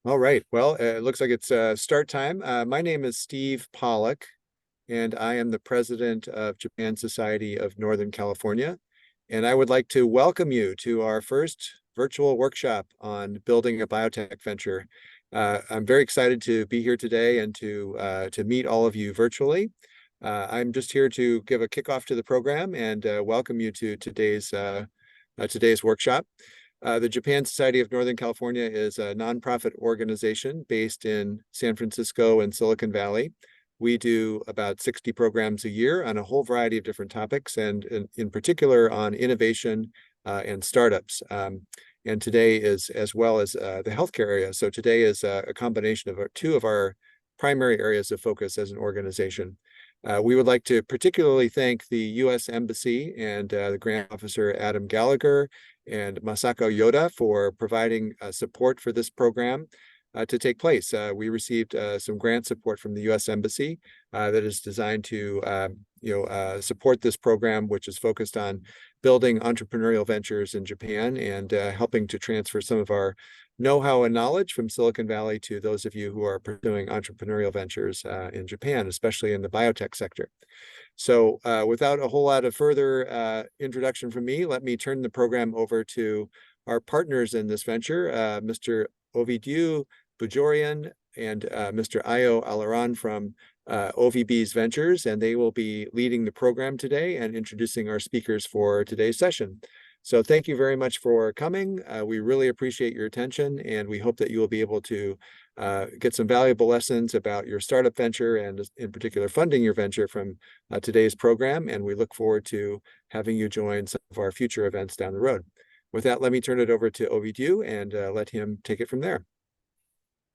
All right. Well, it looks like it's start time. My name is Steve Pollock, and I am the president of Japan Society of Northern California. And I would like to welcome you to our first virtual workshop on building a biotech venture. I'm very excited to be here today and to meet all of you virtually. I'm just here to give a kickoff to the program and welcome you to today's workshop. The Japan Society of Northern California is a nonprofit organization based in San Francisco and Silicon Valley. We do about 60 programs a year on a whole variety of different topics, and in particular on innovation and startups. And today is as well as the healthcare area. So today is a combination of two of our primary areas of focus as an organization. We would like to particularly thank the U.S. Embassy and the Grant Officer Adam Gallagher and Masako Yoda for providing support for this program to take place. We received some grant support from the U.S. Embassy that is designed to support this program, which is focused on building entrepreneurial ventures in Japan and helping to transfer some of our know-how and knowledge from Silicon Valley to those of you who are pursuing entrepreneurial ventures in Japan, especially in the biotech sector. So without a whole lot of further introduction from me, let me turn the program over to our partners in this venture, Mr. OviBees Bujorian and Mr. Ayo Alaran from OviBees Ventures, and they will be leading the program today and introducing our speakers for today's session. So thank you very much for coming. We really appreciate your attention, and we hope that you will be able to get some valuable lessons about your startup venture and in particular funding your venture from today's program. And we look forward to having you join some of our future events down the road. With that, let me turn it over to OviBees and let him take it from there.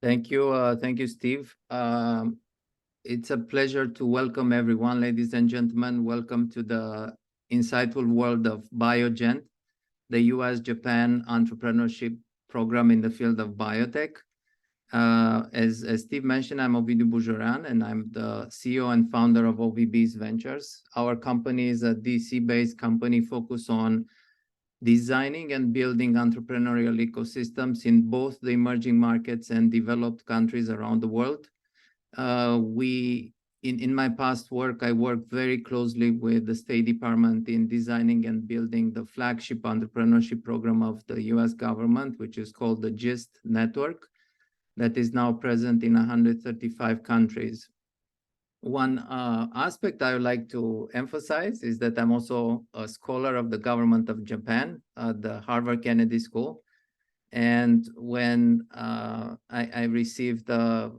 Thank you, Steve. It's a pleasure to welcome everyone, ladies and gentlemen. Welcome to the insightful world of BioJent, the U.S. Japan entrepreneurship program in the field of biotech. As Steve mentioned, I'm OviBees Bujorian, and I'm the CEO and founder of OviBees Ventures. Our company is a DC-based company focused on designing and building entrepreneurial ecosystems in both the emerging markets and developed countries around the world. In my past work, I worked very closely with the State Department in designing and building the flagship entrepreneurship program of the U.S. government, which is called the GIST network, that is now present in 135 countries. One aspect I would like to emphasize is that I'm also a scholar of the government of Japan at the Harvard Kennedy School. And when I received a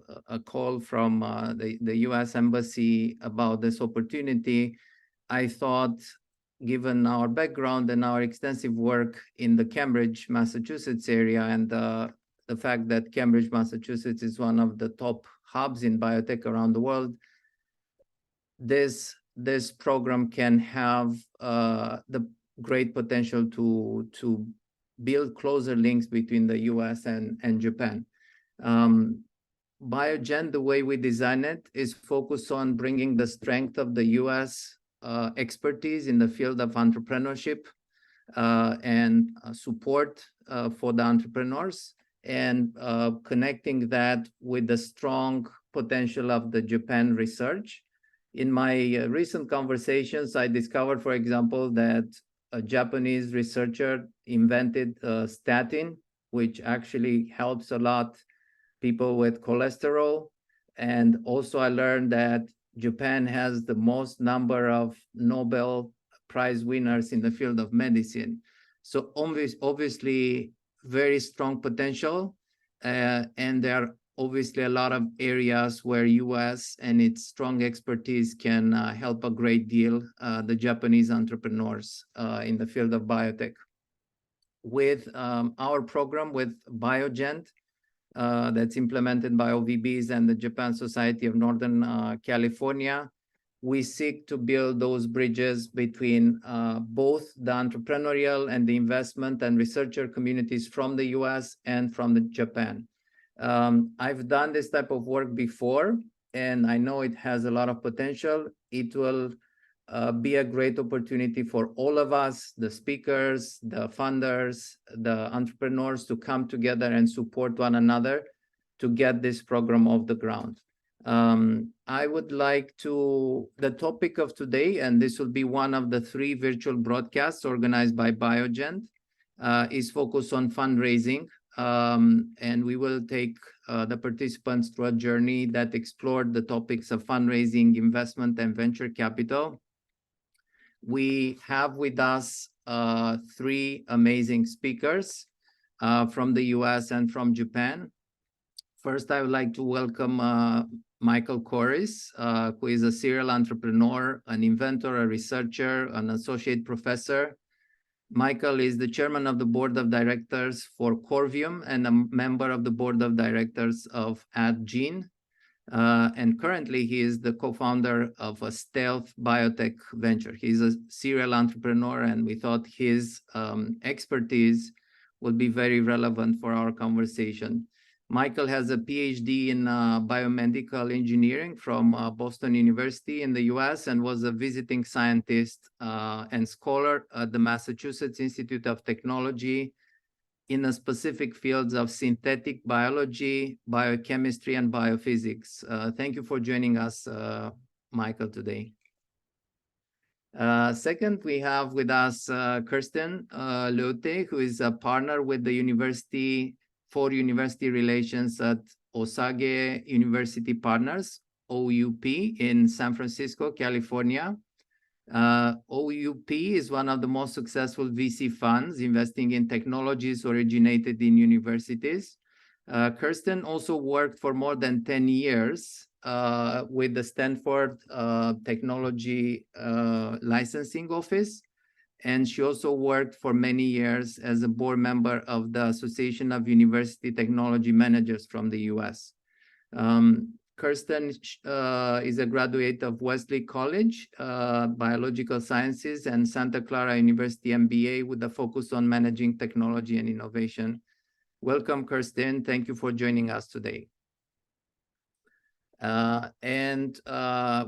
call from the U.S. Embassy about this opportunity, I thought, given our background and our extensive work in the Cambridge, Massachusetts area, and the fact that Cambridge, Massachusetts is one of the top hubs in biotech around the world, this program can have the great potential to build closer links between the US and Japan. BioJent, the way we design it, is focused on bringing the strength of the US expertise in the field of entrepreneurship and support for the entrepreneurs, and connecting that with the strong potential of the Japan research. In my recent conversations, I discovered, for example, that a Japanese researcher invented a statin, which actually helps a lot people with cholesterol. And also I learned that Japan has the most number of Nobel Prize winners in the field of medicine. So obviously very strong potential. And there are obviously a lot of areas where US and its strong expertise can help a great deal the Japanese entrepreneurs in the field of biotech. With our program with BioJent that's implemented by OviBees and the Japan Society of Northern California, we seek to build those bridges between both the entrepreneurial and the investment and researcher communities from the US and from the Japan. I've done this type of work before, and I know it has a lot of potential. It will be a great opportunity for all of us, the speakers, the funders, the entrepreneurs, to come together and support one another to get this program off the ground. I would like to, the topic of today, and this will be one of the 3 virtual broadcasts organized by BioJent, is focused on fundraising. And we will take the participants through a journey that explored the topics of fundraising, investment, and venture capital. We have with us 3 amazing speakers from the US and from Japan. First, I would like to welcome Michael Corris, who is a serial entrepreneur, an inventor, a researcher, an associate professor. Michael is the chairman of the board of directors for Corvium and a member of the board of directors of AdGene. And currently, he is the co-founder of a stealth biotech venture. He's a serial entrepreneur, and we thought his expertise would be very relevant for our conversation. Michael has a PhD in biomedical engineering from Boston University in the US and was a visiting scientist and scholar at the Massachusetts Institute of Technology in the specific fields of synthetic biology, biochemistry, and biophysics. Thank you for joining us, Michael, today. Second, we have with us Kirsten Leute, who is a partner with the University for University Relations at Osage University Partners, OUP, in San Francisco, California. OUP is one of the most successful VC funds investing in technologies originated in universities. Kirsten also worked for more than 10 years with the Stanford Technology Licensing Office. And she also worked for many years as a board member of the Association of University Technology Managers from the US. Kirsten is a graduate of Wesley College, Biological Sciences, and Santa Clara University MBA with a focus on managing technology and innovation. Welcome, Kirsten. Thank you for joining us today. And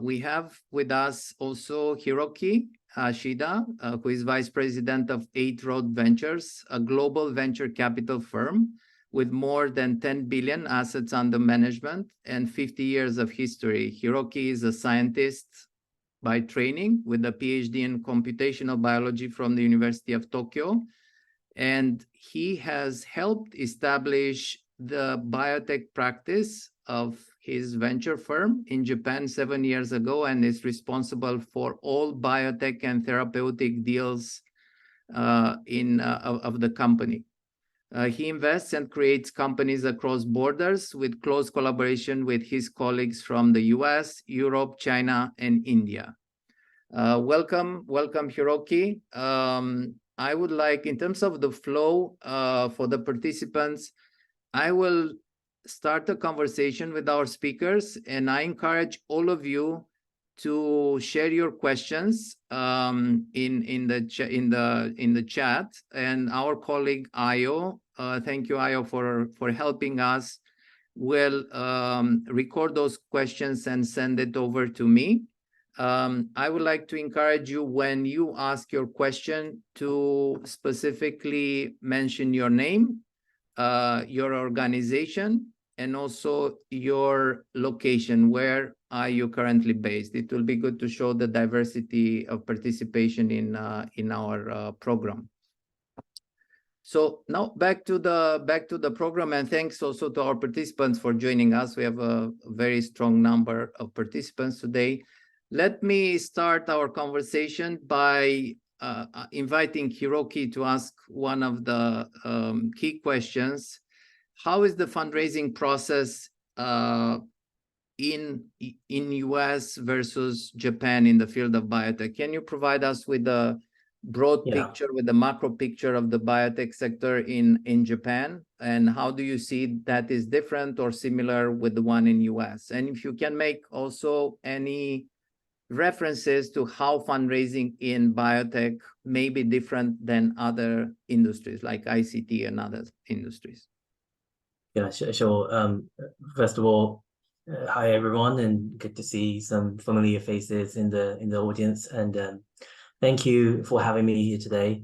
we have with us also Hiroki Shida, who is Vice President of 8 Road Ventures, a global venture capital firm with more than 10 billion assets under management and 50 years of history. Hiroki is a scientist by training with a PhD in computational biology from the University of Tokyo. And he has helped establish the biotech practice of his venture firm in Japan 7 years ago, and is responsible for all biotech and therapeutic deals of the company. He invests and creates companies across borders with close collaboration with his colleagues from the US, Europe, China, and India. Welcome, Hiroki. I would like, in terms of the flow for the participants, I will start a conversation with our speakers, and I encourage all of you to share your questions in the chat. And our colleague Ayo, thank you Ayo for helping us, will record those questions and send it over to me. I would like to encourage you, when you ask your question, to specifically mention your name, your organization, and also your location. Where are you currently based? It will be good to show the diversity of participation in our program. So now back to the program, and thanks also to our participants for joining us. We have a very strong number of participants today. Let me start our conversation by inviting Hiroki to ask one of the key questions. How is the fundraising process in US versus Japan in the field of biotech? Can you provide us with a broad picture, with the macro picture of the biotech sector in Japan? And how do you see that is different or similar with the one in US? And if you can make also any references to how fundraising in biotech may be different than other industries like ICT and other industries. Yeah, sure. First of all, hi everyone, and good to see some familiar faces in the audience. And thank you for having me here today.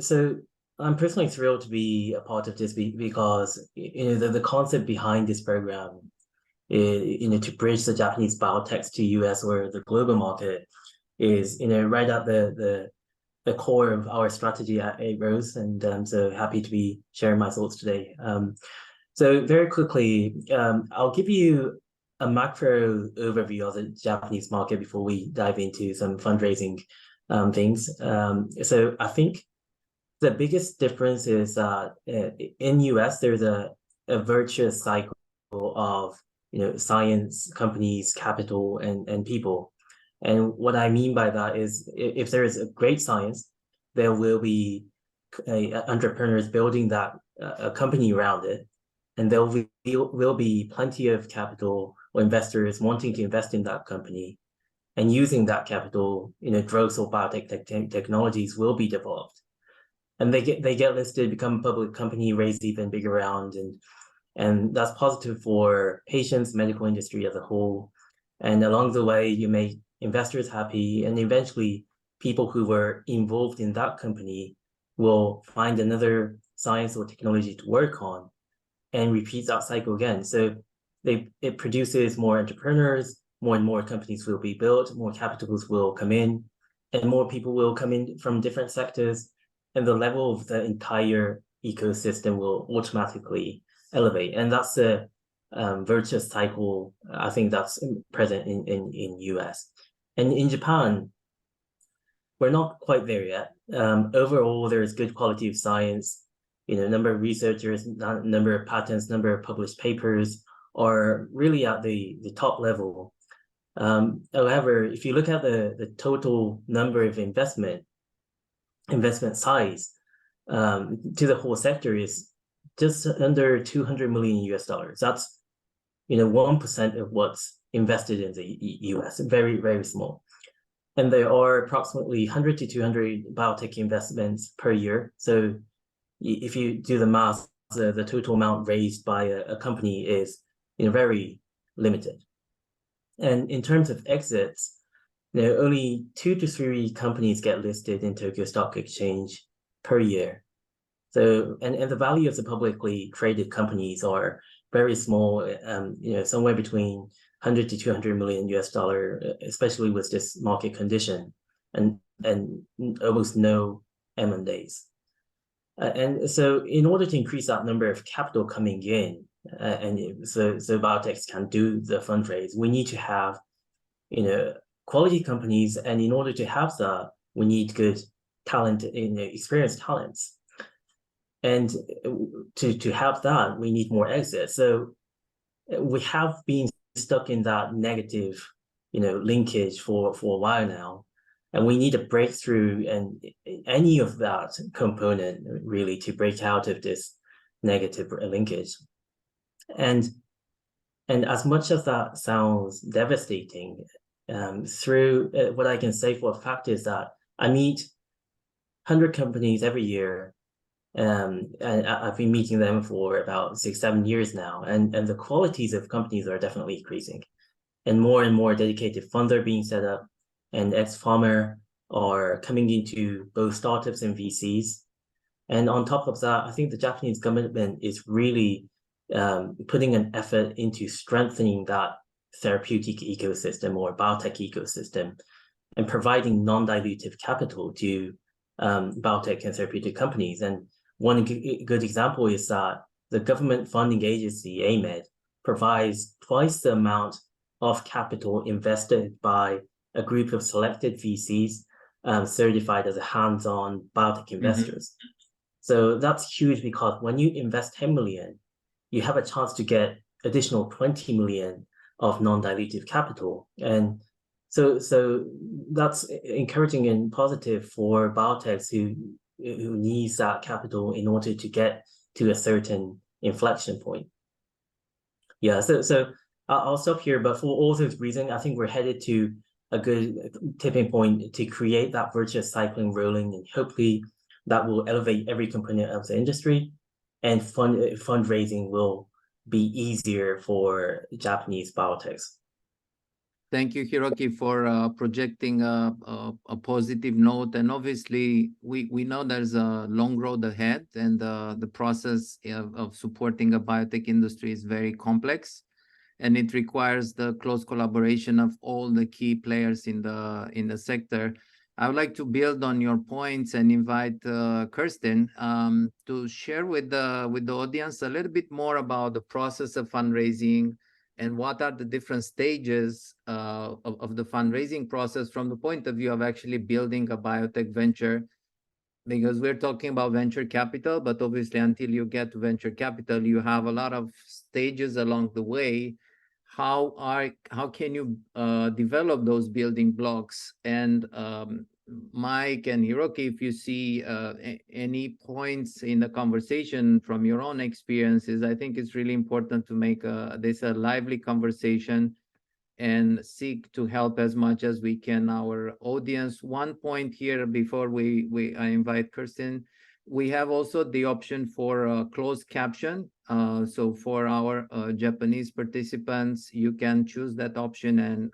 So I'm personally thrilled to be a part of this because the concept behind this program is, to bridge the Japanese biotechs to US or the global market is right at the core of our strategy at 8Rose, and I'm so happy to be sharing my thoughts today. So very quickly, I'll give you a macro overview of the Japanese market before we dive into some fundraising things. So I think the biggest difference is that in US, there's a virtuous cycle of science, companies, capital, and people. And what I mean by that is if there is a great science, there will be entrepreneurs building that a company around it, and there will be plenty of capital or investors wanting to invest in that company, and using that capital, drugs or biotech technologies will be developed, and they get listed, become a public company, raise even bigger round, and that's positive for patients, medical industry as a whole. And along the way, you make investors happy, and eventually people who were involved in that company will find another science or technology to work on and repeat that cycle again. So it produces more entrepreneurs, more and more companies will be built, more capitals will come in, and more people will come in from different sectors, and the level of the entire ecosystem will automatically elevate. And that's a virtuous cycle. I think that's present in US. And in Japan, we're not quite there yet. Overall, there is good quality of science. Number of researchers, number of patents, number of published papers are really at the top level. However, if you look at the total number of investment size to the whole sector is just under $200 million US. That's 1% of what's invested in the US, very, very small. And there are approximately 100 to 200 biotech investments per year. So if you do the math, the total amount raised by a company is very limited. And in terms of exits, only 2 to 3 companies get listed in Tokyo Stock Exchange per year. So, and the value of the publicly traded companies are very small, somewhere between 100 to 200 million US dollar, especially with this market condition, and almost no M&As. And so in order to increase that number of capital coming in, and so biotechs can do the fundraise, we need to have, quality companies. And in order to have that, we need good talent, experienced talents. And to have that, we need more exits. So we have been stuck in that negative, linkage for a while now, and we need a breakthrough and any of that component really to break out of this negative linkage. And as much as that sounds devastating, through what I can say for a fact is that I meet 100 companies every year. And I've been meeting them for about 6-7 years now, and the qualities of companies are definitely increasing, and more dedicated funds are being set up, and ex-farmer are coming into both startups and VCs. And on top of that, I think the Japanese government is really putting an effort into strengthening that therapeutic ecosystem or biotech ecosystem, and providing non-dilutive capital to biotech and therapeutic companies. And one good example is that the government funding agency, AMED, provides twice the amount of capital invested by a group of selected VCs certified as a hands-on biotech investors. So that's huge, because when you invest 10 million, you have a chance to get additional 20 million of non-dilutive capital. And so that's encouraging and positive for biotechs who needs that capital in order to get to a certain inflection point. Yeah, so I'll stop here, but for all those reasons, I think we're headed to a good tipping point to create that virtuous cycling rolling, and hopefully that will elevate every component of the industry, and fundraising will be easier for Japanese biotechs. Thank you, Hiroki, for projecting a positive note. And obviously, we know there's a long road ahead, and the process of supporting a biotech industry is very complex, and it requires the close collaboration of all the key players in the sector. I would like to build on your points and invite Kirsten to share with the audience a little bit more about the process of fundraising and what are the different stages of the fundraising process from the point of view of actually building a biotech venture. Because we're talking about venture capital, but obviously until you get to venture capital, you have a lot of stages along the way. How can you develop those building blocks? And Mike and Hiroki, if you see any points in the conversation from your own experiences, I think it's really important to make this a lively conversation and seek to help as much as we can our audience. One point here before I invite Kirsten, we have also the option for closed caption. So for our Japanese participants, you can choose that option, and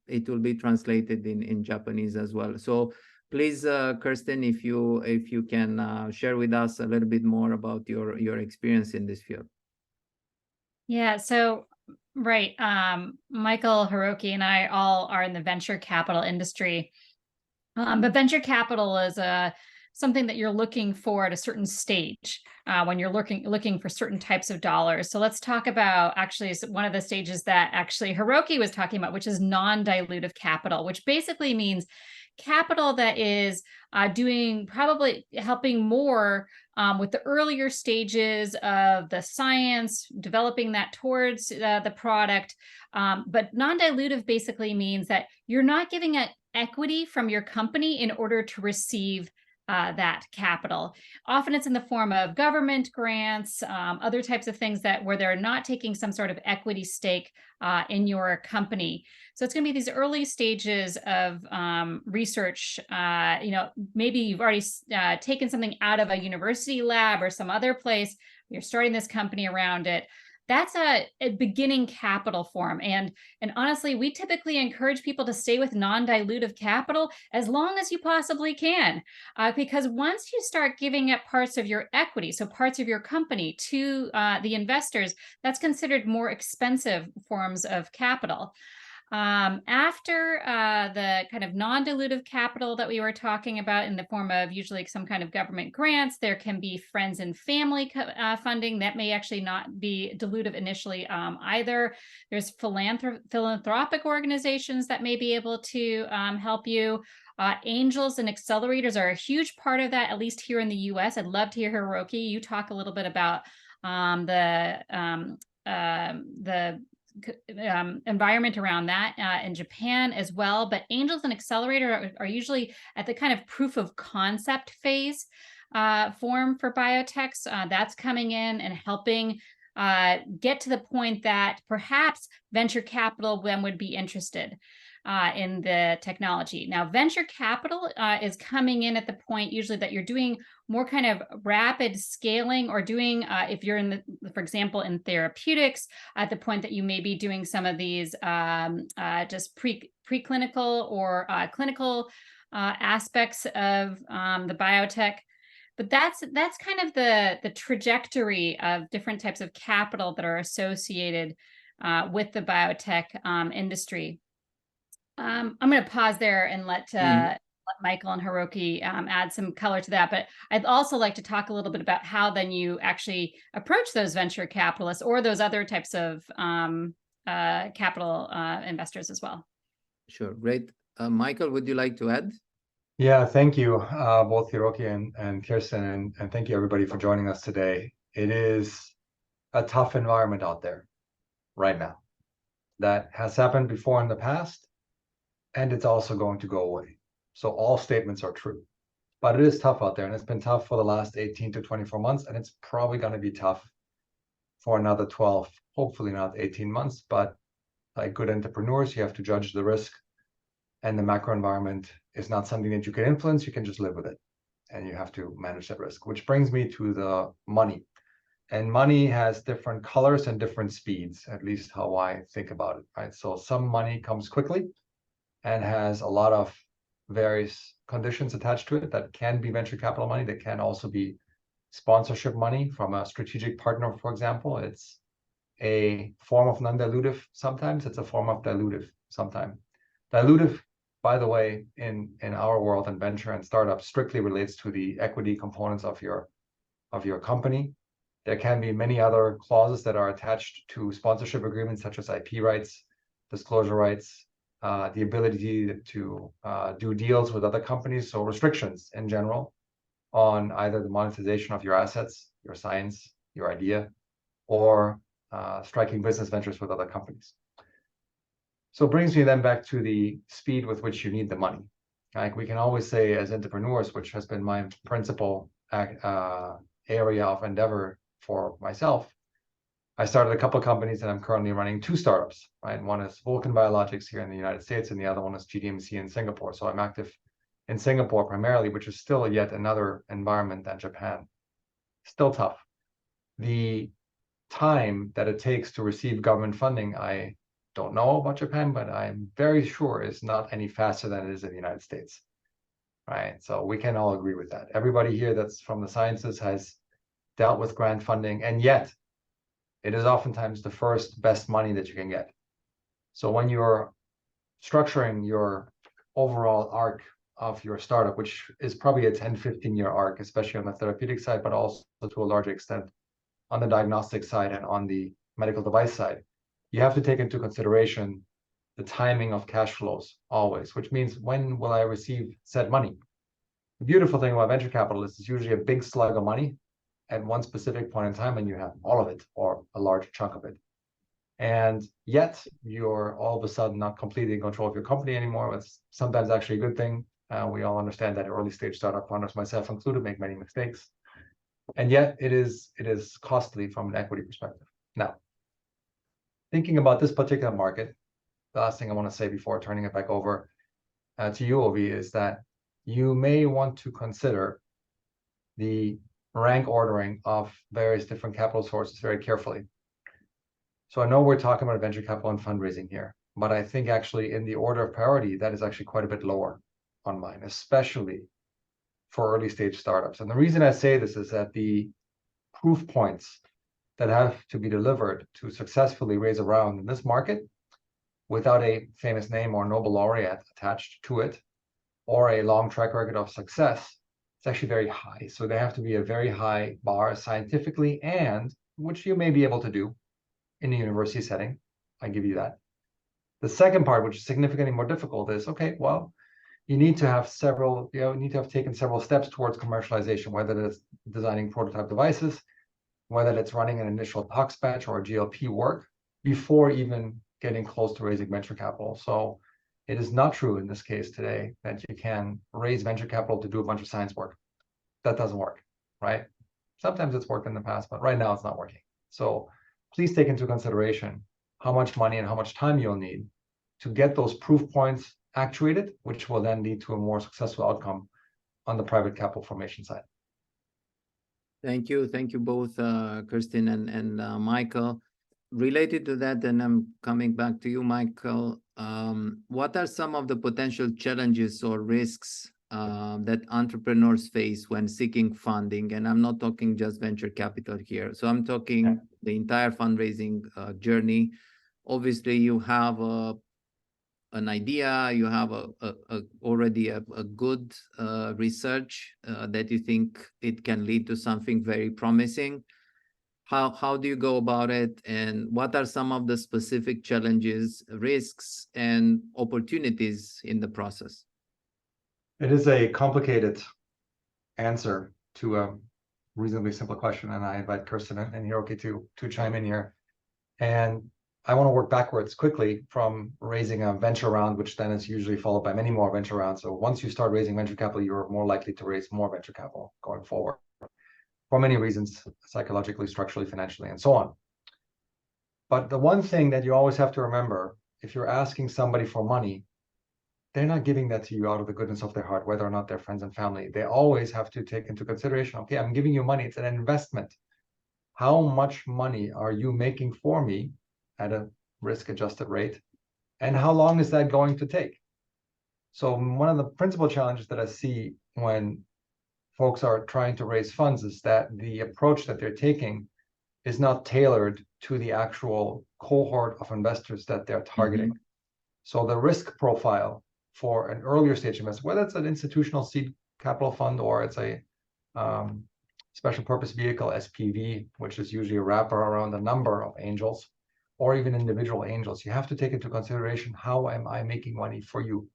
it will be translated in Japanese as well. So please, Kirsten, if you can share with us a little bit more about your experience in this field. Yeah, so right. Michael, Hiroki, and I all are in the venture capital industry. But venture capital is something that you're looking for at a certain stage when you're looking for certain types of dollars. So let's talk about actually one of the stages that actually Hiroki was talking about, which is non-dilutive capital, which basically means capital that is probably helping more with the earlier stages of the science, developing that towards the product. But non-dilutive basically means that you're not giving it equity from your company in order to receive that capital. Often it's in the form of government grants, other types of things where they're not taking some sort of equity stake in your company. So it's going to be these early stages of research. Maybe you've already taken something out of a university lab or some other place. You're starting this company around it. That's a beginning capital form. And honestly, we typically encourage people to stay with non-dilutive capital as long as you possibly can, because once you start giving up parts of your equity, so parts of your company to the investors, that's considered more expensive forms of capital. After the kind of non-dilutive capital that we were talking about in the form of usually some kind of government grants, there can be friends and family funding that may actually not be dilutive initially either. There's philanthropic organizations that may be able to help you. Angels and accelerators are a huge part of that, at least here in the U.S. I'd love to hear Hiroki, you talk a little bit about the environment around that in Japan as well. But angels and accelerator are usually at the kind of proof of concept phase form for biotechs. That's coming in and helping get to the point that perhaps venture capital then would be interested in the technology. Now, venture capital is coming in at the point usually that you're doing more kind of rapid scaling, or doing, if you're for example, in therapeutics, at the point that you may be doing some of these just preclinical or clinical aspects of the biotech. But that's kind of the trajectory of different types of capital that are associated with the biotech industry. I'm going to pause there and let Michael and Hiroki add some color to that. But I'd also like to talk a little bit about how then you actually approach those venture capitalists or those other types of capital investors as well. Sure, great. Michael, would you like to add? Yeah, thank you, both Hiroki and Kirsten, and thank you everybody for joining us today. It is a tough environment out there right now. That has happened before in the past, and it's also going to go away. So all statements are true, but it is tough out there, and it's been tough for the last 18 to 24 months, and it's probably going to be tough for another 12, hopefully not 18 months, but like good entrepreneurs, you have to judge the risk, and the macro environment is not something that you can influence. You can just live with it, and you have to manage that risk, which brings me to the money. And money has different colors and different speeds, at least how I think about it, right? So some money comes quickly and has a lot of various conditions attached to it that can be venture capital money, that can also be sponsorship money from a strategic partner, for example. It's a form of non-dilutive sometimes, it's a form of dilutive sometimes. Dilutive, by the way, in our world and venture and startups strictly relates to the equity components of your company. There can be many other clauses that are attached to sponsorship agreements, such as IP rights, disclosure rights, the ability to do deals with other companies, so restrictions in general on either the monetization of your assets, your science, your idea, or striking business ventures with other companies. So it brings me then back to the speed with which you need the money. Like we can always say as entrepreneurs, which has been my principal area of endeavor for myself, I started a couple of companies and I'm currently running 2 startups, right? One is Vulcan Biologics here in the United States and the other one is GDMC in Singapore. So I'm active in Singapore primarily, which is still yet another environment than Japan. Still tough. The time that it takes to receive government funding, I don't know about Japan, but I'm very sure is not any faster than it is in the United States, right? So we can all agree with that. Everybody here that's from the sciences has dealt with grant funding, and yet it is oftentimes the first best money that you can get. So when you're structuring your overall arc of your startup, which is probably a 10-15 year arc, especially on the therapeutic side, but also to a large extent on the diagnostic side and on the medical device side, you have to take into consideration the timing of cash flows always, which means when will I receive said money? The beautiful thing about venture capital is it's usually a big slug of money at one specific point in time when you have all of it or a large chunk of it. And yet you're all of a sudden not completely in control of your company anymore. It's sometimes actually a good thing. We all understand that early stage startup founders, myself included, make many mistakes. And yet it is costly from an equity perspective. Now, thinking about this particular market, the last thing I want to say before turning it back over to you, Ovi, is that you may want to consider the rank ordering of various different capital sources very carefully. So I know we're talking about venture capital and fundraising here, but I think actually in the order of priority, that is actually quite a bit lower on mine, especially for early stage startups. And the reason I say this is that the proof points that have to be delivered to successfully raise a round in this market without a famous name or Nobel laureate attached to it, or a long track record of success, it's actually very high. So they have to be a very high bar scientifically, and which you may be able to do in a university setting. I give you that. The second part, which is significantly more difficult, is okay, well, you need to have taken several steps towards commercialization, whether it's designing prototype devices, whether it's running an initial tox batch or GLP work before even getting close to raising venture capital. So it is not true in this case today that you can raise venture capital to do a bunch of science work. That doesn't work, right? Sometimes it's worked in the past, but right now it's not working. So please take into consideration how much money and how much time you'll need to get those proof points actuated, which will then lead to a more successful outcome on the private capital formation side. Thank you both, Kirsten and Michael. Related to that, and I'm coming back to you, Michael, what are some of the potential challenges or risks that entrepreneurs face when seeking funding? And I'm not talking just venture capital here. So I'm talking the entire fundraising journey. Obviously, you have an idea, you have already a good research that you think it can lead to something very promising. How do you go about it, and what are some of the specific challenges, risks, and opportunities in the process? It is a complicated answer to a reasonably simple question, and I invite Kirsten and Hiroki to chime in here. And I want to work backwards quickly from raising a venture round, which then is usually followed by many more venture rounds. So once you start raising venture capital, you're more likely to raise more venture capital going forward for many reasons, psychologically, structurally, financially, and so on. But the one thing that you always have to remember, if you're asking somebody for money, they're not giving that to you out of the goodness of their heart, whether or not they're friends and family. They always have to take into consideration, okay, I'm giving you money, it's an investment. how much money are you making for me at a risk-adjusted rate, and how long is that going to take? So one of the principal challenges that I see when folks are trying to raise funds is that the approach that they're taking is not tailored to the actual cohort of investors that they're targeting. So the risk profile for an earlier stage investor, whether it's an institutional seed capital fund or it's a special purpose vehicle, SPV, which is usually a wrapper around a number of angels, or even individual angels, you have to take into consideration, how am I making money for you?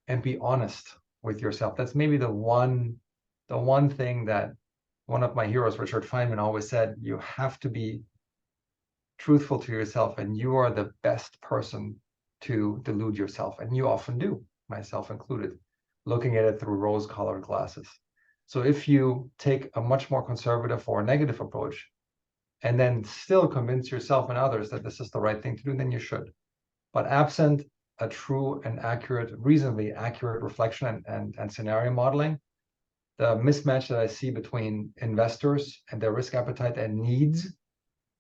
And be honest with yourself. That's maybe the one thing that one of my heroes, Richard Feynman, always said: you have to be truthful to yourself, and you are the best person to delude yourself. And you often do, myself included, looking at it through rose-colored glasses. So if you take a much more conservative or negative approach, and then still convince yourself and others that this is the right thing to do, then you should. But absent a true and accurate, reasonably accurate reflection and scenario modeling, the mismatch that I see between investors and their risk appetite and needs,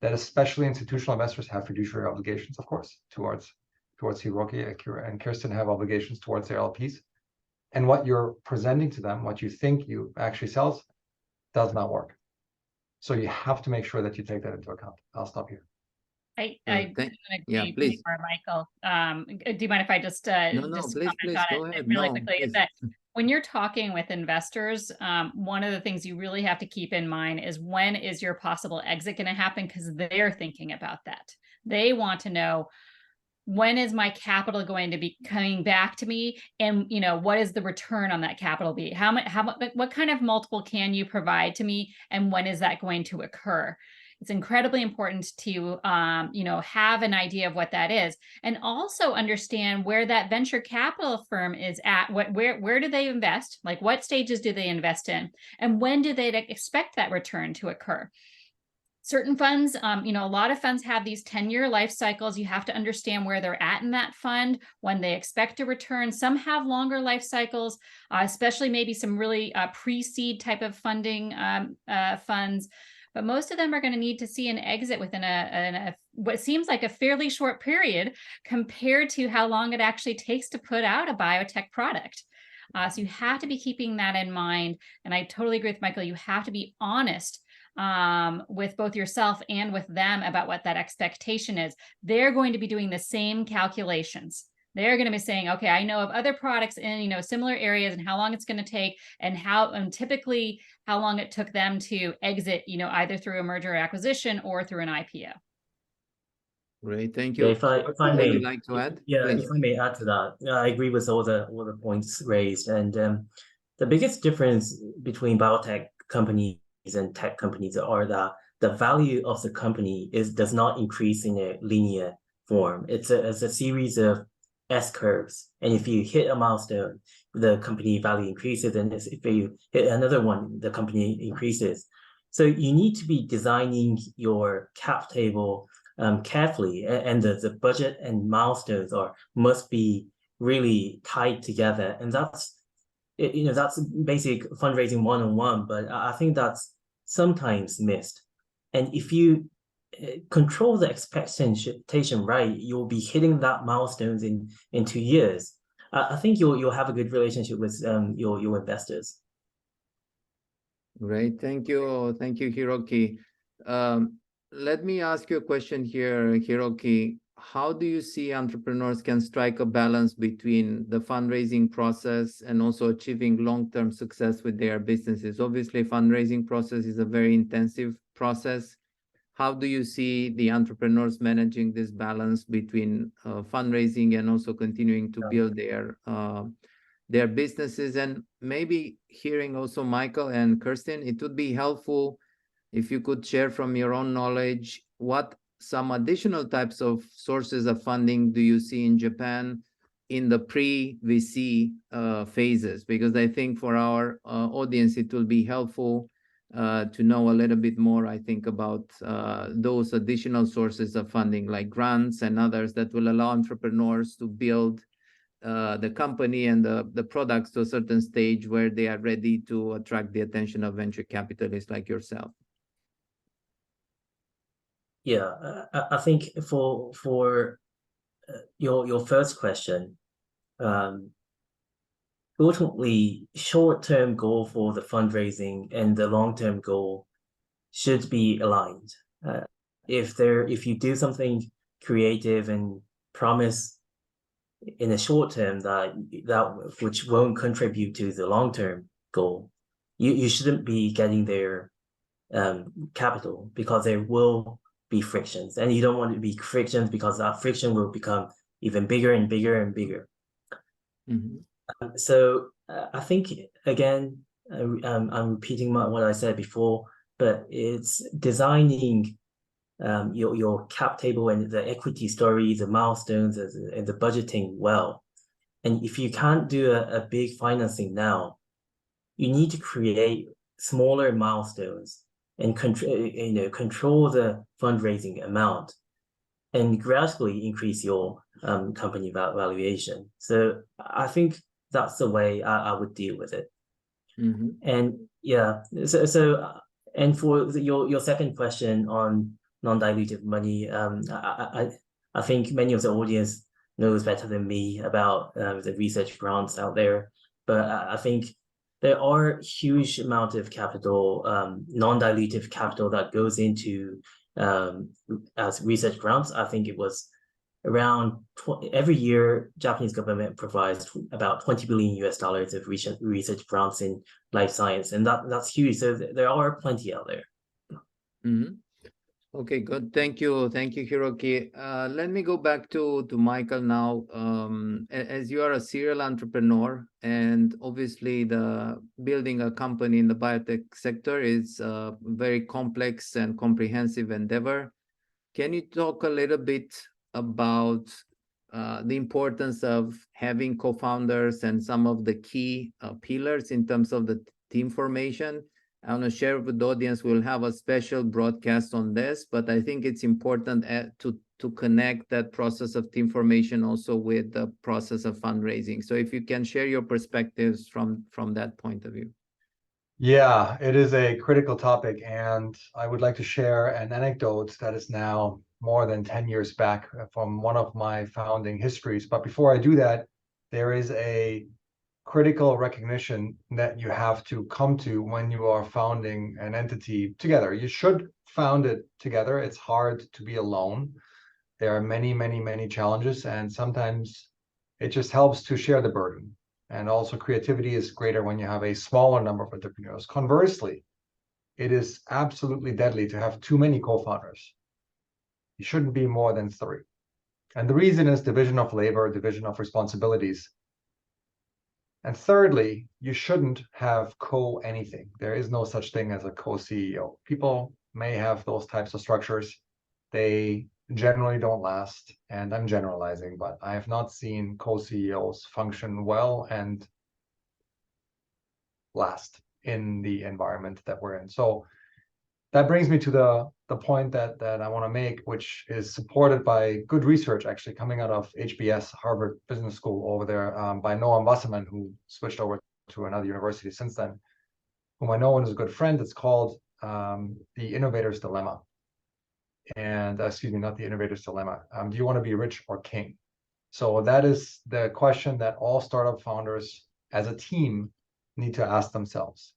that especially institutional investors have fiduciary obligations, of course, towards Hiroki and Kirsten have obligations towards their LPs. And what you're presenting to them, what you think you actually sells, does not work. So you have to make sure that you take that into account. I'll stop here. I Yeah, agree please. more, Michael. Do you mind if I just No, please, comment on go it ahead. really No, quickly? please. Is that when you're talking with investors, one of the things you really have to keep in mind is, when is your possible exit going to happen? Because they're thinking about that. They want to know, when is my capital going to be coming back to me? And, you know, what is the return on that capital be? What kind of multiple can you provide to me? And when is that going to occur? It's incredibly important to, you know, have an idea of what that is, and also understand where that venture capital firm is at. Where do they invest? Like, what stages do they invest in? And when do they expect that return to occur? Certain funds, you know, a lot of funds have these 10-year life cycles. You have to understand where they're at in that fund, when they expect a return. Some have longer life cycles, especially maybe some really pre-seed type of funding funds. But most of them are going to need to see an exit within what seems like a fairly short period compared to how long it actually takes to put out a biotech product. So you have to be keeping that in mind. And I totally agree with Michael. You have to be honest with both yourself and with them about what that expectation is. They're going to be doing the same calculations. They're going to be saying, okay, I know of other products in, you know, similar areas, and how long it's going to take, and typically how long it took them to exit, you know, either through a merger or acquisition or through an IPO. Great, thank you. Yeah, if I may, would you like to add? Yeah, Please. if I may add to that, I agree with all the points raised. And the biggest difference between biotech companies and tech companies are that the value of the company does not increase in a linear form. It's a series of S curves, and if you hit a milestone, the company value increases, and if you hit another one, the company increases. So you need to be designing your cap table carefully, and the budget and milestones must be really tied together, and that's basic fundraising 101. But I think that's sometimes missed. And if you control the expectation right, you'll be hitting that milestones in 2 years. I think you'll have a good relationship with your investors. Great, thank you, Hiroki. Let me ask you a question here, Hiroki. How do you see entrepreneurs can strike a balance between the fundraising process and also achieving long-term success with their businesses? Obviously, fundraising process is a very intensive process. How do you see the entrepreneurs managing this balance between fundraising and also continuing to build their businesses? And maybe hearing also Michael and Kirsten, it would be helpful if you could share from your own knowledge, what some additional types of sources of funding do you see in Japan in the pre-VC phases? Because I think for our audience, it will be helpful to know a little bit more, I think, about those additional sources of funding, like grants and others, that will allow entrepreneurs to build the company and the products to a certain stage where they are ready to attract the attention of venture capitalists like yourself. Yeah, I think for your first question, ultimately, short-term goal for the fundraising and the long-term goal should be aligned. If you do something creative and promise in the short term that which won't contribute to the long-term goal, you shouldn't be getting their capital, because there will be frictions, and you don't want it to be frictions, because that friction will become even bigger and bigger and bigger. So I think, again, I'm repeating what I said before, but it's designing your cap table and the equity story, the milestones, and the budgeting well. And if you can't do a big financing now, you need to create smaller milestones and control the fundraising amount, and gradually increase your company valuation. So I think that's the way I would deal with it. And yeah, and for your second question on non-dilutive money, I think many of the audience knows better than me about the research grants out there, but I think there are huge amount of capital, non-dilutive capital that goes into as research grants. I think it was around every year, Japanese government provides about $20 billion of research grants in life science, and that's huge. So there are plenty out there. Okay, good. Thank you, Hiroki. Let me go back to Michael now. As you are a serial entrepreneur, and obviously the building a company in the biotech sector is a very complex and comprehensive endeavor. Can you talk a little bit about the importance of having co-founders and some of the key pillars in terms of the team formation? I want to share with the audience. We'll have a special broadcast on this, but I think it's important to connect that process of team formation also with the process of fundraising. So if you can share your perspectives from that point of view. Yeah, it is a critical topic, and I would like to share an anecdote that is now more than 10 years back from one of my founding histories. But before I do that, there is a critical recognition that you have to come to when you are founding an entity together. You should found it together. It's hard to be alone. There are many, many, many challenges, and sometimes it just helps to share the burden. And also creativity is greater when you have a smaller number of entrepreneurs. Conversely, it is absolutely deadly to have too many co-founders. You shouldn't be more than 3. And the reason is division of labor, division of responsibilities. And thirdly, you shouldn't have co-anything. There is no such thing as a co-CEO. People may have those types of structures. They generally don't last, and I'm generalizing, but I have not seen co-CEOs function well and last in the environment that we're in. So that brings me to the point that I want to make, which is supported by good research actually coming out of HBS, Harvard Business School over there, by Noam Wasserman, who switched over to another university since then, whom I know and is a good friend. It's called the Innovator's Dilemma. And excuse me, not the Innovator's Dilemma. Do you want to be rich or king? So that is the question that all startup founders as a team need to ask themselves.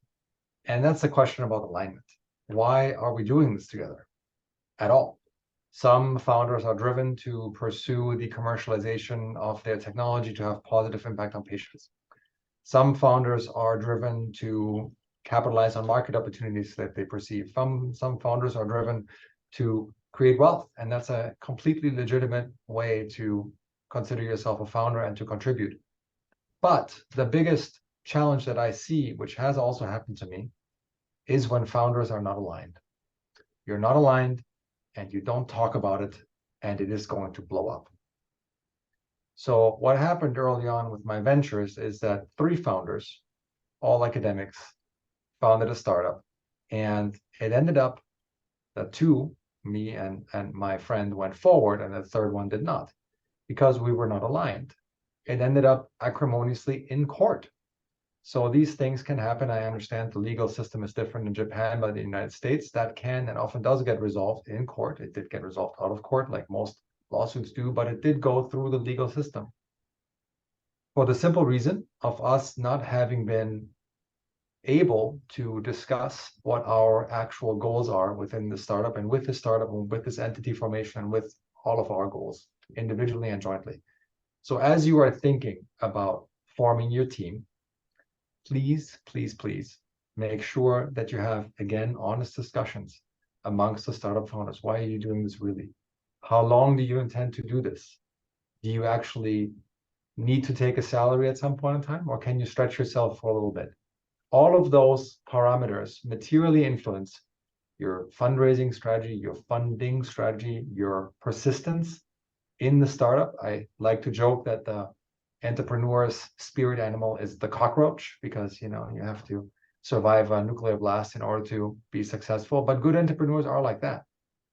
And that's the question about alignment. Why are we doing this together at all? Some founders are driven to pursue the commercialization of their technology to have positive impact on patients. Some founders are driven to capitalize on market opportunities that they perceive. Some founders are driven to create wealth, and that's a completely legitimate way to consider yourself a founder and to contribute. But the biggest challenge that I see, which has also happened to me, is when founders are not aligned. You're not aligned and you don't talk about it, and it is going to blow up. So what happened early on with my ventures is that 3 founders, all academics, founded a startup, and it ended up that 2, me and my friend, went forward, and the third one did not, because we were not aligned. It ended up acrimoniously in court. So these things can happen. I understand the legal system is different in Japan by the United States. That can and often does get resolved in court. It did get resolved out of court, like most lawsuits do, but it did go through the legal system. For the simple reason of us not having been able to discuss what our actual goals are within the startup and with the startup and with this entity formation and with all of our goals individually and jointly. So as you are thinking about forming your team, please, please, please make sure that you have, again, honest discussions amongst the startup founders. Why are you doing this really? How long do you intend to do this? Do you actually need to take a salary at some point in time, or can you stretch yourself for a little bit? All of those parameters materially influence your fundraising strategy, your funding strategy, your persistence in the startup. I like to joke that the entrepreneur's spirit animal is the cockroach, because you have to survive a nuclear blast in order to be successful. But good entrepreneurs are like that.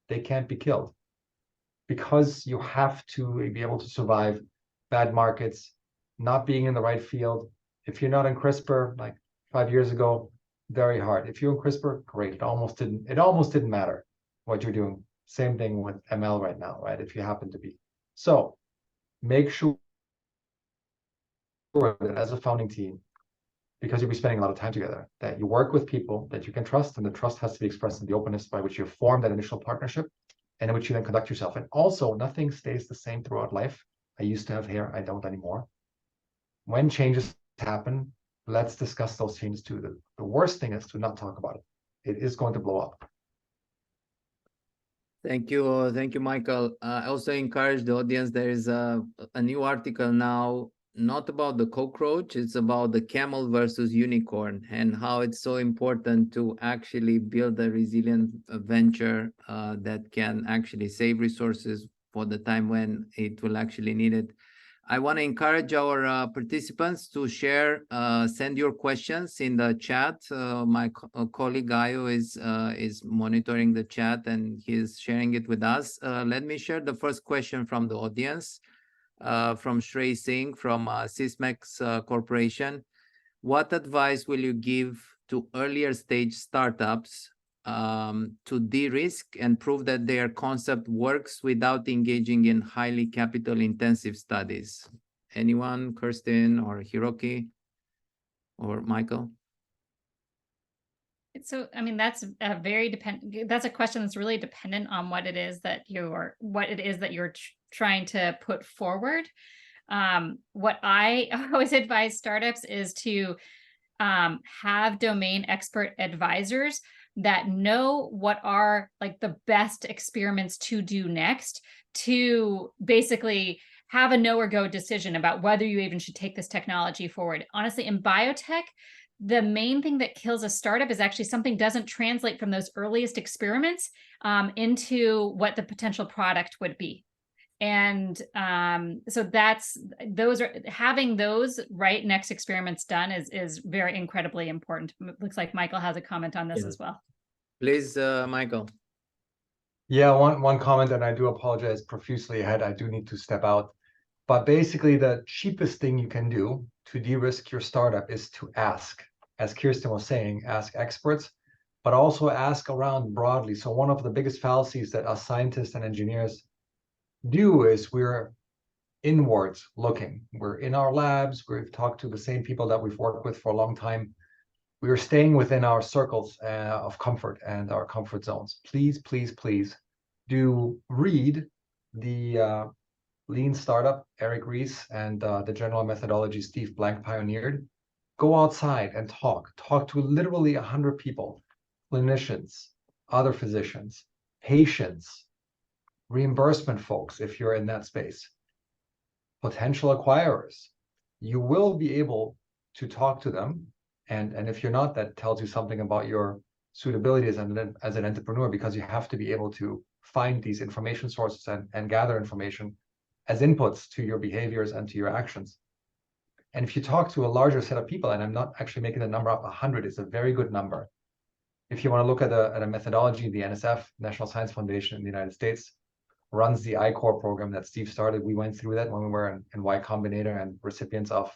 They can't be killed, because you have to be able to survive bad markets, not being in the right field. If you're not in CRISPR, like 5 years ago, very hard. If you're in CRISPR, great. It almost didn't matter what you're doing. Same thing with ML right now, right? If you happen to be. So make sure that as a founding team, because you'll be spending a lot of time together, that you work with people that you can trust, and the trust has to be expressed in the openness by which you form that initial partnership and in which you then conduct yourself. And also, nothing stays the same throughout life. I used to have hair, I don't anymore. When changes happen, let's discuss those changes too. The worst thing is to not talk about it. It is going to blow up. Thank you, Michael. I also encourage the audience. There is a new article now, not about the cockroach, it's about the camel versus unicorn, and how it's so important to actually build a resilient venture that can actually save resources for the time when it will actually need it. I want to encourage our participants to share, send your questions in the chat. My colleague Gaio is monitoring the chat and he's sharing it with us. Let me share the first question from the audience, from Shrey Singh from Sysmex Corporation. What advice will you give to earlier stage startups to de-risk and prove that their concept works without engaging in highly capital-intensive studies? Anyone, Kirsten or Hiroki or Michael? So, I mean, that's a question that's really dependent on what it is that you're trying to put forward. What I always advise startups is to have domain expert advisors that know what are like the best experiments to do next, to basically have a no or go decision about whether you even should take this technology forward. Honestly, in biotech, the main thing that kills a startup is actually something doesn't translate from those earliest experiments into what the potential product would be. And so having those right next experiments done is very incredibly important. Looks like Michael has a comment on this as well. Please, Michael. Yeah, one comment, and I do apologize profusely ahead. I do need to step out. But basically, the cheapest thing you can do to de-risk your startup is to ask. As Kirsten was saying, ask experts, but also ask around broadly. So one of the biggest fallacies that us scientists and engineers do is we're inwards looking. We're in our labs. We've talked to the same people that we've worked with for a long time. We are staying within our circles of comfort and our comfort zones. Please, please, please do read the Lean Startup, Eric Ries, and the general methodology Steve Blank pioneered. Go outside and talk to literally 100 people, clinicians, other physicians, patients, reimbursement folks, if you're in that space, potential acquirers. You will be able to talk to them. And if you're not, that tells you something about your suitability as an entrepreneur, because you have to be able to find these information sources and gather information as inputs to your behaviors and to your actions. And if you talk to a larger set of people, and I'm not actually making the number up, 100 is a very good number. If you want to look at a methodology, the NSF, National Science Foundation in the United States, runs the I-Core program that Steve started. We went through that when we were in Y Combinator and recipients of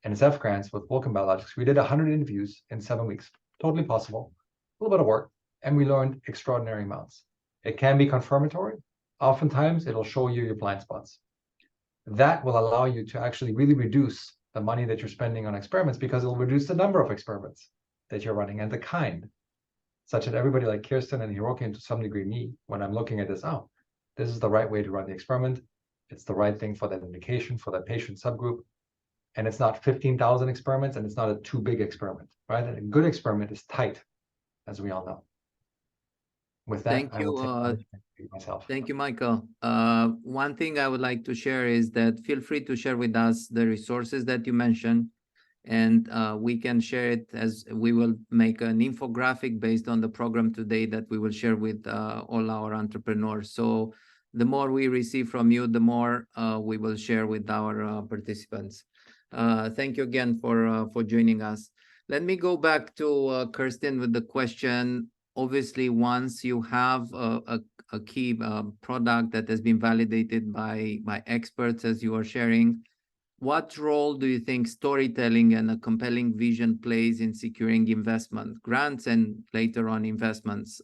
NSF grants with Vulcan Biologics. We did 100 interviews in 7 weeks. Totally possible. A little bit of work, and we learned extraordinary amounts. It can be confirmatory. Oftentimes, it'll show you your blind spots. That will allow you to actually really reduce the money that you're spending on experiments, because it'll reduce the number of experiments that you're running and the kind, such that everybody like Kirsten and Hiroki, and to some degree me, when I'm looking at this, oh, this is the right way to run the experiment. It's the right thing for that indication, for that patient subgroup. And it's not 15,000 experiments, and it's not a too big experiment, right? And a good experiment is tight, as we all know. With that, Thank I will you. take myself. Thank you, Michael. One thing I would like to share is that feel free to share with us the resources that you mentioned, and we can share it, as we will make an infographic based on the program today that we will share with all our entrepreneurs. So the more we receive from you, the more we will share with our participants. Thank you again for joining us. Let me go back to Kirsten with the question. Obviously, once you have a key product that has been validated by experts, as you are sharing, what role do you think storytelling and a compelling vision plays in securing investment, grants, and later on investments?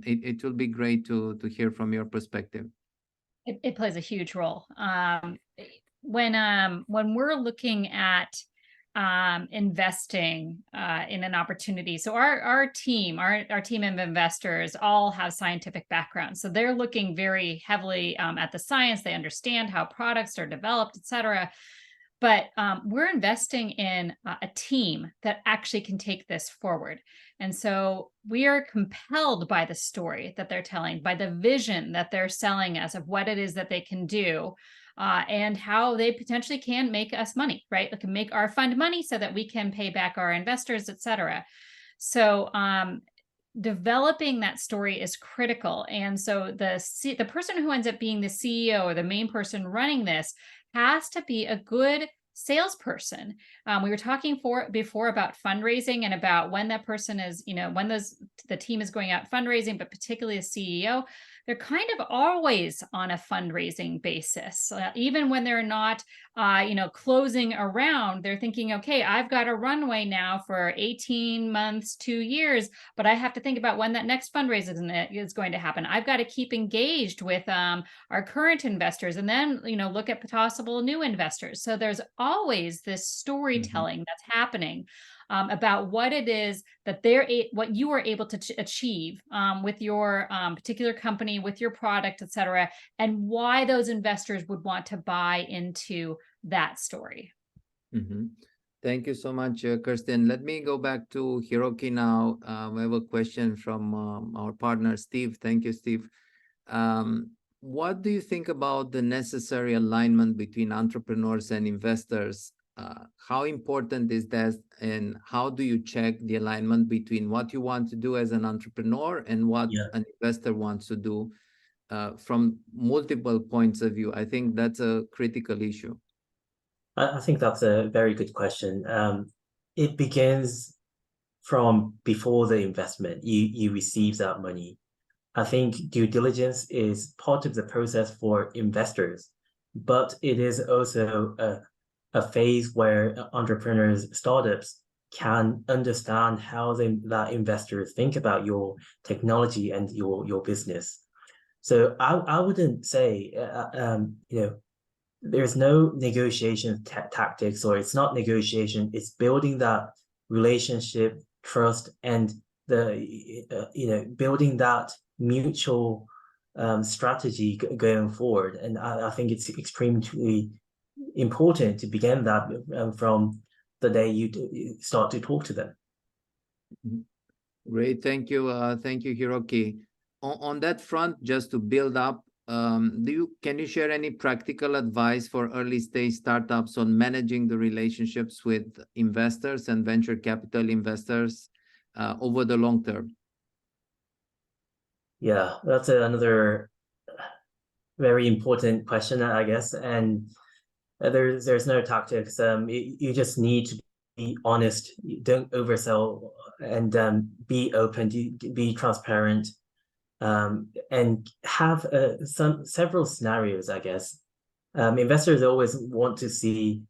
It will be great to hear from your perspective. It plays a huge role. When we're looking at investing in an opportunity, so our team of investors all have scientific backgrounds, so they're looking very heavily at the science. They understand how products are developed, etc. But we're investing in a team that actually can take this forward. And so we are compelled by the story that they're telling, by the vision that they're selling us of what it is that they can do, and how they potentially can make us money, right? They can make our fund money so that we can pay back our investors, et cetera. So developing that story is critical. And so the person who ends up being the CEO or the main person running this has to be a good salesperson. We were talking before about fundraising and about when that person is, when the team is going out fundraising, but particularly the CEO, they're kind of always on a fundraising basis. Even when they're not, closing around, they're thinking, okay, I've got a runway now for 18 months, 2 years, but I have to think about when that next fundraising is going to happen. I've got to keep engaged with our current investors, and then, look at possible new investors. So there's always this storytelling that's happening about what it is that what you are able to achieve with your particular company, with your product, et cetera, and why those investors would want to buy into that story. Thank you so much, Kirsten. Let me go back to Hiroki now. We have a question from our partner, Steve. Thank you, Steve. What do you think about the necessary alignment between entrepreneurs and investors? How important is that, and how do you check the alignment between what you want to do as an entrepreneur and what an investor wants to do from multiple points of view? I think that's a critical issue. I think that's a very good question. It begins from before the investment. You receive that money. I think due diligence is part of the process for investors, but it is also a phase where entrepreneurs, startups can understand how that investors think about your technology and your business. So I wouldn't say, there's no negotiation tactics, or it's not negotiation. It's building that relationship, trust, and building that mutual strategy going forward. And I think it's extremely important to begin that from the day you start to talk to them. Great, thank you, Hiroki. On that front, just to build up, can you share any practical advice for early stage startups on managing the relationships with investors and venture capital investors over the long term? Yeah, that's another very important question, I guess. And there's no tactics. You just need to be honest. Don't oversell, and be open, be transparent, and have several scenarios, I guess. Investors always want to see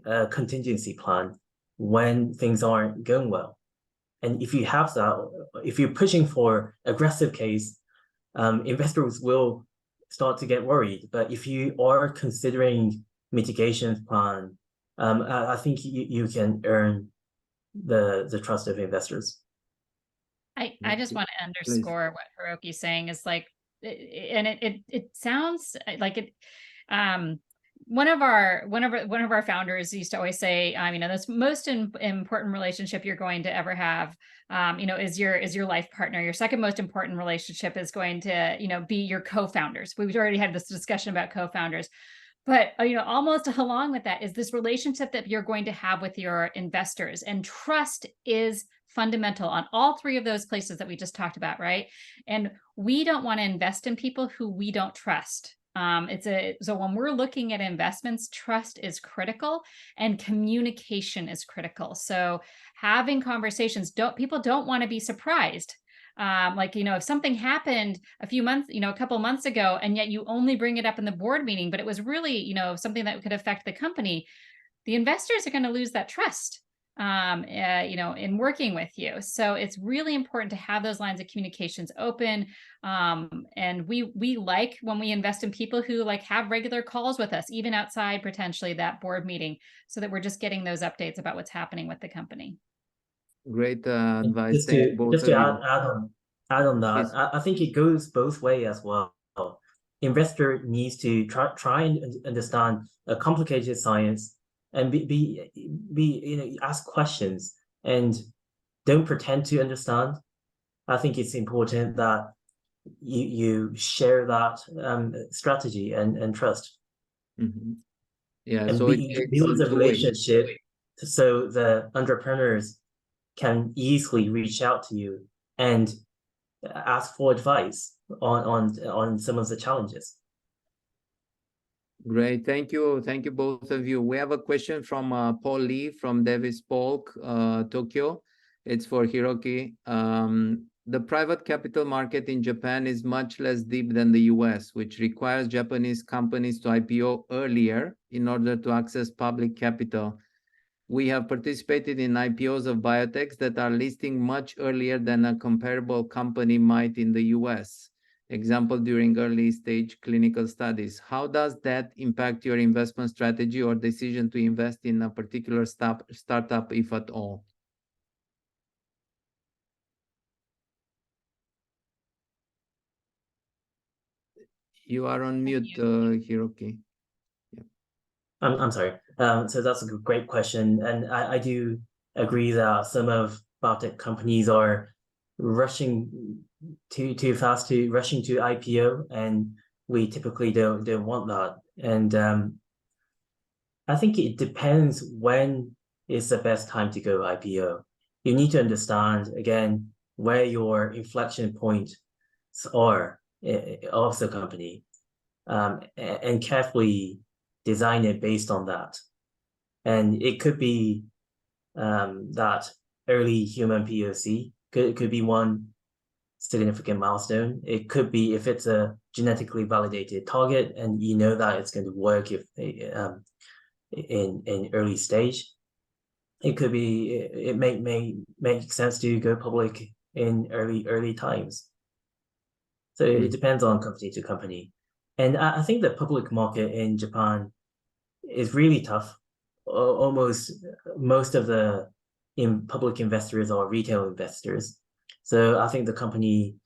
a contingency plan when things aren't going well. And if you have that, if you're pushing for aggressive case, investors will start to get worried. But if you are considering mitigation plan, I think you can earn the trust of investors. I just want to underscore what Hiroki's saying is like, and it sounds like it. One of our founders used to always say, the most important relationship you're going to ever have, is your life partner. Your second most important relationship is going to, be your co-founders. We've already had this discussion about co-founders. But, almost along with that is this relationship that you're going to have with your investors. And trust is fundamental on all three of those places that we just talked about, right? And we don't want to invest in people who we don't trust. So when we're looking at investments, trust is critical and communication is critical. So having conversations, people don't want to be surprised. If something happened a couple of months ago, and yet you only bring it up in the board meeting, but it was really, something that could affect the company, the investors are going to lose that trust, in working with you. So it's really important to have those lines of communications open. And we like when we invest in people who have regular calls with us, even outside potentially that board meeting, so that we're just getting those updates about what's happening with the company. Great advice. Just to add on that, Yes. I think it goes both ways as well. Investor needs to try and understand a complicated science and ask questions and don't pretend to understand. I think it's important that you share that strategy and trust. Mm-hmm. Yeah, and so build a relationship so the entrepreneurs can easily reach out to you and ask for advice on some of the challenges. Great, thank you both of you. We have a question from Paul Lee from Davis Polk, Tokyo. It's for Hiroki. The private capital market in Japan is much less deep than the US, which requires Japanese companies to IPO earlier in order to access public capital. We have participated in IPOs of biotechs that are listing much earlier than a comparable company might in the US. Example, during early stage clinical studies. How does that impact your investment strategy or decision to invest in a particular startup, if at all? You are on mute, Hiroki. Yeah. I'm sorry. So that's a great question. And I do agree that some of biotech companies are rushing too fast to IPO, and we typically don't want that. And I think it depends when is the best time to go IPO. You need to understand again where your inflection points are of the company, and carefully design it based on that. And it could be that early human POC could be one significant milestone. It could be if it's a genetically validated target and you know that it's going to work if in early stage. It could be it may make sense to go public in early times. So it depends on company to company. And I think the public market in Japan is really tough. Almost most of the public investors are retail investors. So I think the company,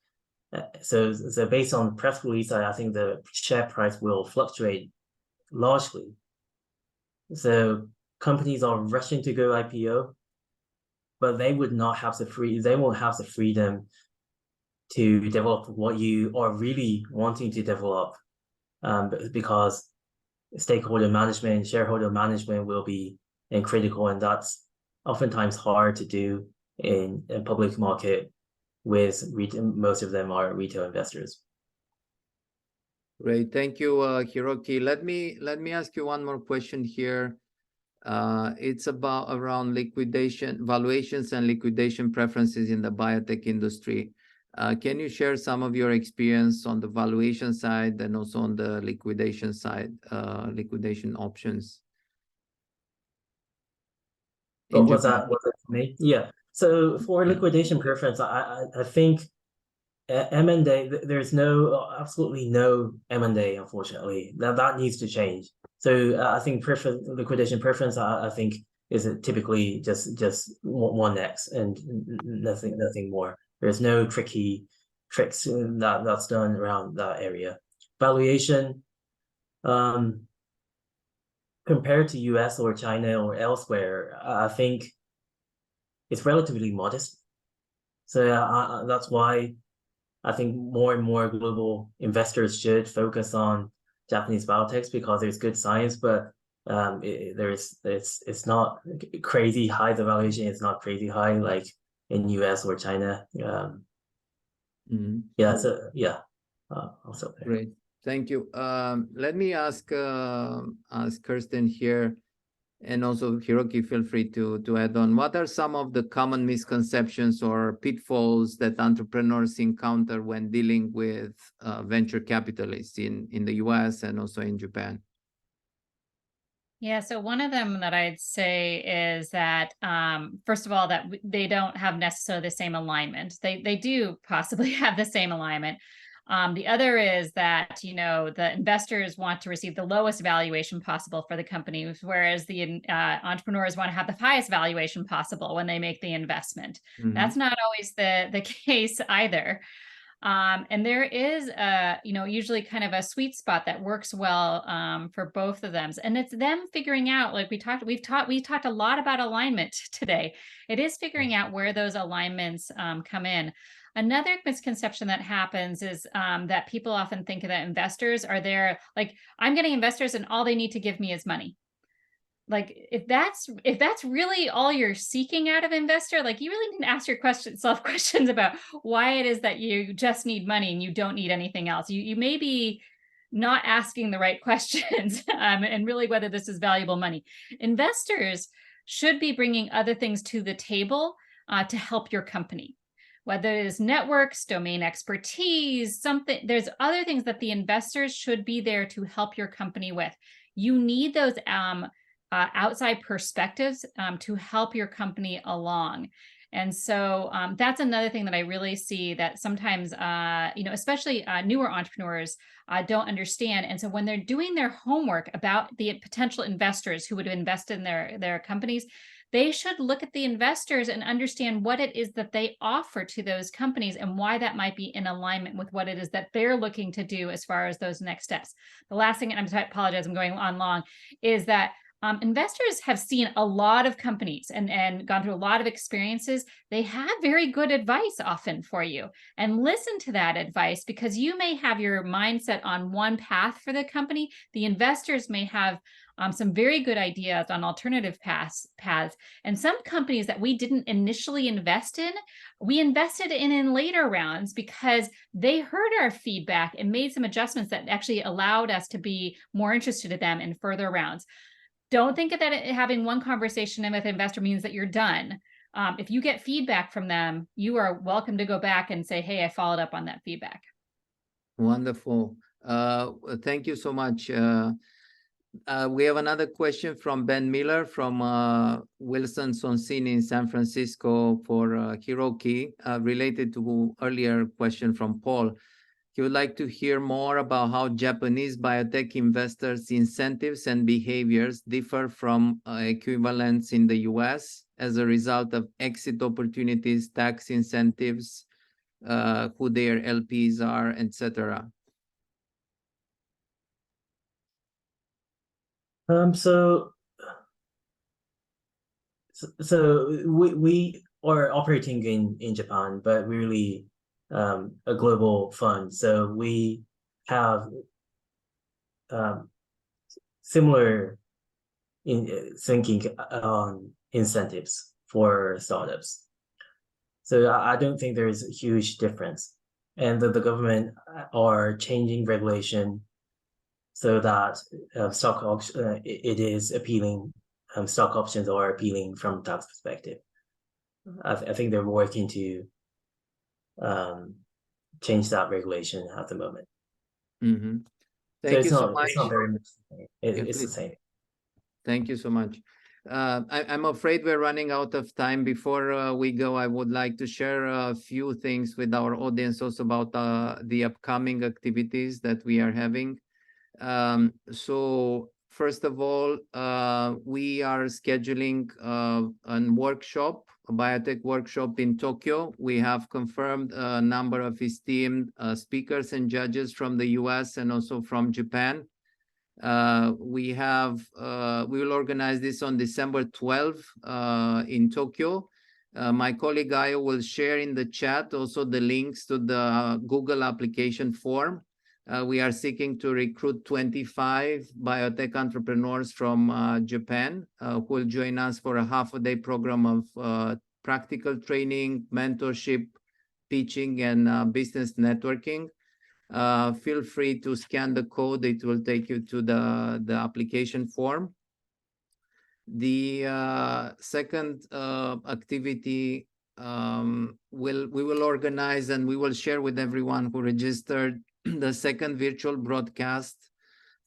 so based on press release, I think the share price will fluctuate largely. So companies are rushing to go IPO, but they won't have the freedom to develop what you are really wanting to develop, because stakeholder management, shareholder management will be critical, and that's oftentimes hard to do in public market with most of them are retail investors. Great, thank you, Hiroki. Let me ask you one more question here. It's around liquidation, valuations and liquidation preferences in the biotech industry. Can you share some of your experience on the valuation side and also on the liquidation side, liquidation options? in Was Japan? that me? Yeah. So for liquidation preference, I think M&A, there's absolutely no M&A, unfortunately. That needs to change. So I think liquidation preference, I think is typically just one X and nothing more. There's no tricks that's done around that area. Valuation, compared to US or China or elsewhere, I think it's relatively modest. So that's why I think more and more global investors should focus on Japanese biotechs because there's good science, but it's not crazy high. The valuation is not crazy high like in US or China. Yeah, so yeah, also there. Great, thank you. Let me ask Kirsten here, and also Hiroki, feel free to add on. What are some of the common misconceptions or pitfalls that entrepreneurs encounter when dealing with venture capitalists in the US and also in Japan? Yeah, so one of them that I'd say is that, first of all, that they don't have necessarily the same alignment. They do possibly have the same alignment. The other is that, the investors want to receive the lowest valuation possible for the company, whereas the entrepreneurs want to have the highest valuation possible when they make the investment. That's not always the case either. And there is usually kind of a sweet spot that works well for both of them. And it's them figuring out, like we talked a lot about alignment today. It is figuring out where those alignments come in. Another misconception that happens is that people often think that investors are there, like, I'm getting investors and all they need to give me is money. Like, if that's really all you're seeking out of investor, like, you really need to ask yourself questions about why it is that you just need money and you don't need anything else. You may be not asking the right questions and really whether this is valuable money. Investors should be bringing other things to the table to help your company, whether it is networks, domain expertise, there's other things that the investors should be there to help your company with. You need those outside perspectives to help your company along. And so that's another thing that I really see that sometimes, especially newer entrepreneurs don't understand. And so when they're doing their homework about the potential investors who would invest in their companies, they should look at the investors and understand what it is that they offer to those companies and why that might be in alignment with what it is that they're looking to do as far as those next steps. The last thing, and I apologize, I'm going on long, is that investors have seen a lot of companies and gone through a lot of experiences. They have very good advice often for you, and listen to that advice, because you may have your mindset on one path for the company. The investors may have some very good ideas on alternative paths. And some companies that we didn't initially invest in, we invested in later rounds because they heard our feedback and made some adjustments that actually allowed us to be more interested in them in further rounds. Don't think that having one conversation with an investor means that you're done. If you get feedback from them, you are welcome to go back and say, hey, I followed up on that feedback. Wonderful. Thank you so much. We have another question from Ben Miller from Wilson Sonsini in San Francisco for Hiroki, related to earlier question from Paul. He would like to hear more about how Japanese biotech investors' incentives and behaviors differ from equivalents in the US as a result of exit opportunities, tax incentives, who their LPs are, etc. So we are operating in Japan, but really a global fund. So we have similar thinking on incentives for startups. So I don't think there is a huge difference. And the government are changing regulation so that it is appealing. Stock options are appealing from tax perspective. I think they're working to change that regulation at the moment. Thank you so much. It's not very much. It's the same. Thank you so much. I'm afraid we're running out of time. Before we go, I would like to share a few things with our audience also about the upcoming activities that we are having. So first of all, we are scheduling a workshop, a biotech workshop in Tokyo. We have confirmed a number of esteemed speakers and judges from the US and also from Japan. We will organize this on December 12th in Tokyo. My colleague Ayo will share in the chat also the links to the Google application form. We are seeking to recruit 25 biotech entrepreneurs from Japan who will join us for a half-a-day program of practical training, mentorship, teaching, and business networking. Feel free to scan the code. It will take you to the application form. The second activity we will organize, and we will share with everyone who registered, the second virtual broadcast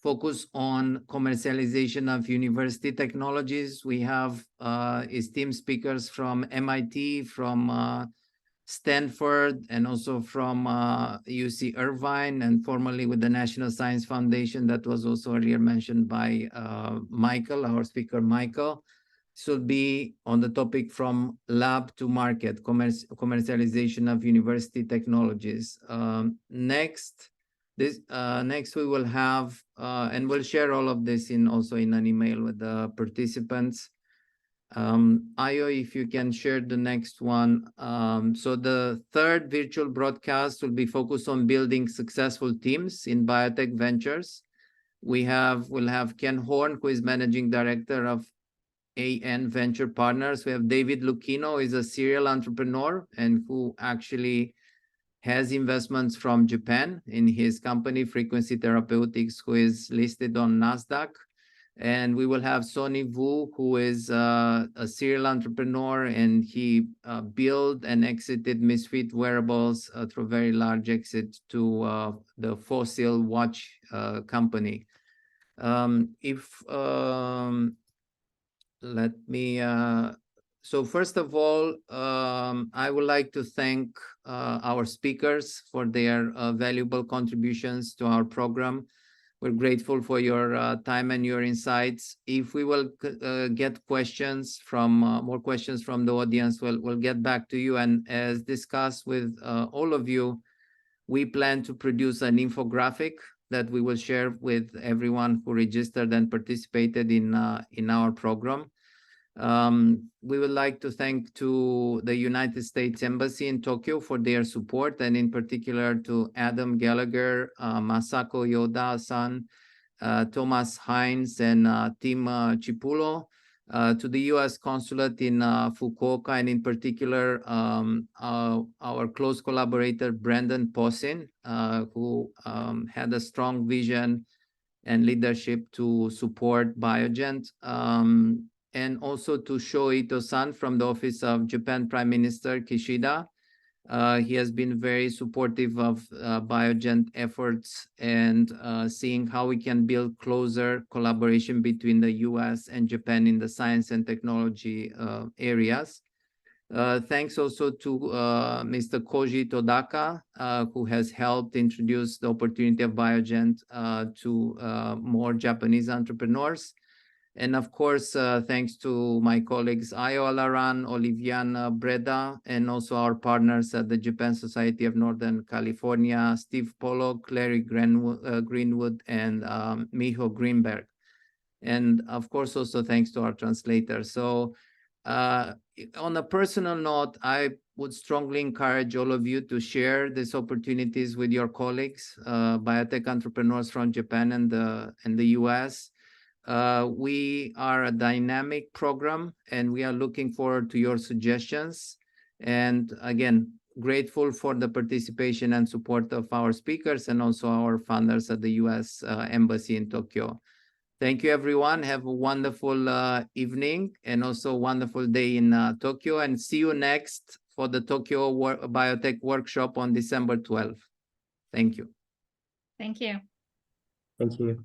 focus on commercialization of university technologies. We have esteemed speakers from MIT, from Stanford, and also from UC Irvine, and formerly with the National Science Foundation that was also earlier mentioned by Michael, our speaker Michael. This will be on the topic from lab to market, commercialization of university technologies. Next we will have, and we'll share all of this also in an email with the participants. Ayo, if you can share the next one. So the third virtual broadcast will be focused on building successful teams in biotech ventures. We'll have Ken Horn, who is Managing Director of AN Venture Partners. We have David Lucchino, who is a serial entrepreneur and who actually has investments from Japan in his company, Frequency Therapeutics, who is listed on NASDAQ. And we will have Sonny Vu, who is a serial entrepreneur, and he built and exited Misfit Wearables through a very large exit to the Fossil watch company. So first of all, I would like to thank our speakers for their valuable contributions to our program. We're grateful for your time and your insights. If we will get questions from more questions from the audience, we'll get back to you. And as discussed with all of you, we plan to produce an infographic that we will share with everyone who registered and participated in our program. We would like to thank to the United States Embassy in Tokyo for their support, and in particular to Adam Gallagher, Masako Yoda-san, Thomas Hines, and Tim Chipulo, to the U.S. Consulate in Fukuoka, and in particular our close collaborator Brandon Posin, who had a strong vision and leadership to support BioJent. And also to Sho Ito-san from the Office of Japan Prime Minister Kishida. He has been very supportive of BioJent efforts and seeing how we can build closer collaboration between the US and Japan in the science and technology areas. Thanks also to Mr. Koji Todaka, who has helped introduce the opportunity of BioJent to more Japanese entrepreneurs. And of course, thanks to my colleagues Ayo Alaran, Oliviana Breda, and also our partners at the Japan Society of Northern California, Steve Pollock, Larry Greenwood, and Miho Greenberg. And of course, also thanks to our translators. So on a personal note, I would strongly encourage all of you to share these opportunities with your colleagues, biotech entrepreneurs from Japan and the US. We are a dynamic program, and we are looking forward to your suggestions. And again, grateful for the participation and support of our speakers and also our funders at the U.S. Embassy in Tokyo. Thank you, everyone. Have a wonderful evening and also a wonderful day in Tokyo. And see you next for the Tokyo Biotech Workshop on December 12th. Thank you. Thank you. Thank you.